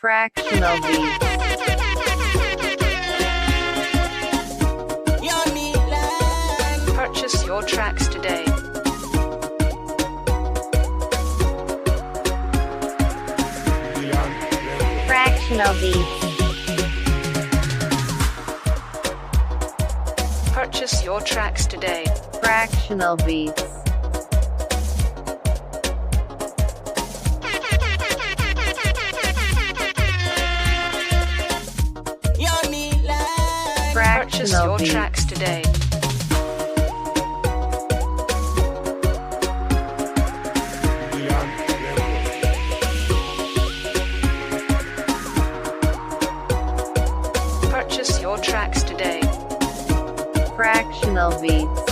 Fractional beats. Purchase your tracks today. Fractional beats. Purchase your tracks today. Fractional beats. Purchase Fractional your beats. tracks today. Purchase your tracks today. Fractional beats.